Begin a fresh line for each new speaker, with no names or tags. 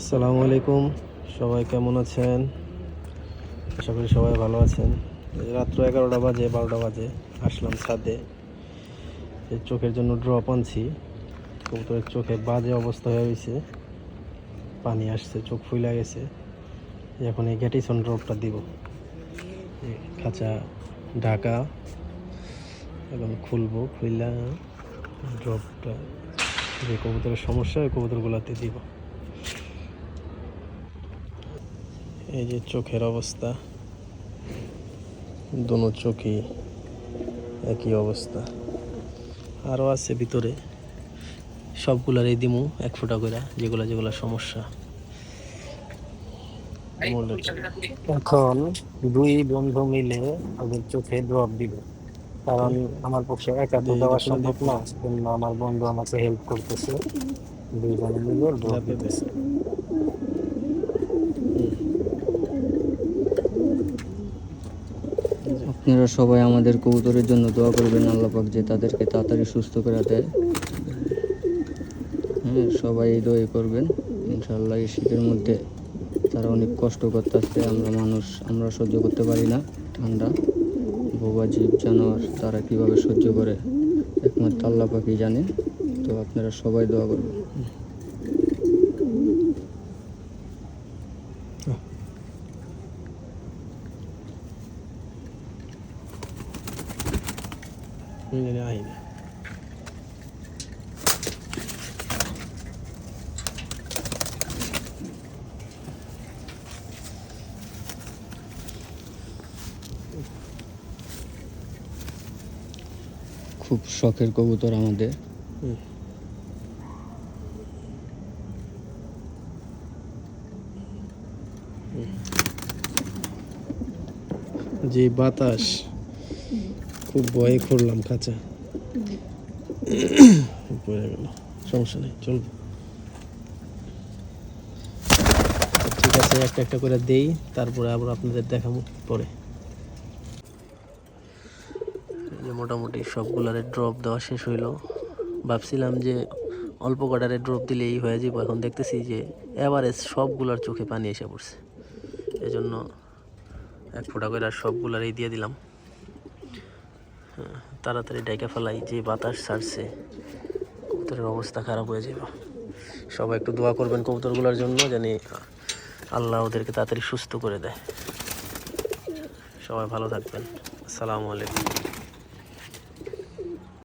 আসসালামু আলাইকুম, সবাই কেমন আছেন? আশা করি সবাই ভালো আছেন। এই রাত্র 11টা বাজে 12টা বাজে আসলাম ছাদে। এই চোখের জন্য ড্রপ আনছি। কবুতরের চোখে বাজে অবস্থা হয়ে গেছে, পানি আসছে, চোখ ফুলে গেছে। এখন এই গ্যাটিসন ড্রপটা দিব। খাঁচা ঢাকা, এখন খুলবো, খুললা ড্রপটা যে কবুতরের সমস্যা ওই কবুতরগুলোতে দিব। এই যে চোখের অবস্থা, দোনো চোখই একই অবস্থা। আরও আছে ভিতরে, সবগুলারই দিমু এক ফোঁটা করে, যেগুলা সমস্যা।
এখন দুই বন্ধু মিলে ওদের চোখে ড্রপ দিবে, কারণ আমার পক্ষে একা তো দেওয়া সম্ভব না। কিন্তু আমার বন্ধু আমাকে হেল্প করতেছে, দুইজনে মিলে ড্রপ দিতেছে।
আপনারা সবাই আমাদের কবুতরের জন্য দোয়া করবেন, আল্লাহ পাক যে তাদেরকে তাড়াতাড়ি সুস্থ করে দেয়। হ্যাঁ, সবাই এই দোয়াই করবেন ইনশাআল্লাহ। এই শীতের মধ্যে তারা অনেক কষ্ট করতেছে, আমরা সহ্য করতে পারি না ঠান্ডা। বোবা জীব জানোয়ার তারা কীভাবে সহ্য করে একমাত্র আল্লাহ পাকই জানে। তো আপনারা সবাই দোয়া করবেন। খুব শখের কবুতর আমাদের।
যে বাতাস, খুব ভয়ে করলাম, খাঁচা পড়ে গেল, সমস্যা নেই, চলবে। ঠিক আছে, একটা একটা করে দেই, তারপরে আবার আপনাদের দেখাবো পরে। যে মোটামুটি সবগুলারে ড্রপ দেওয়া শেষ হইলো। ভাবছিলাম যে অল্প কটারে ড্রপ দিলেই হয়ে যাব, এখন দেখতেছি যে এভারেজ সবগুলার চোখে পানি এসে পড়ছে। এই জন্য এক ফোঁটা করে আর সবগুলারই দিয়ে দিলাম। তাড়াতাড়ি ডাইকা ফেলাই, যে বাতাস ছাড়ছে কবুতরের অবস্থা খারাপ হয়ে যাবে। সবাই একটু দোয়া করবেন কবুতরগুলোর জন্য, জানি আল্লাহ ওদেরকে তাড়াতাড়ি সুস্থ করে দেয়। সবাই ভালো থাকবেন। আসসালামু আলাইকুম।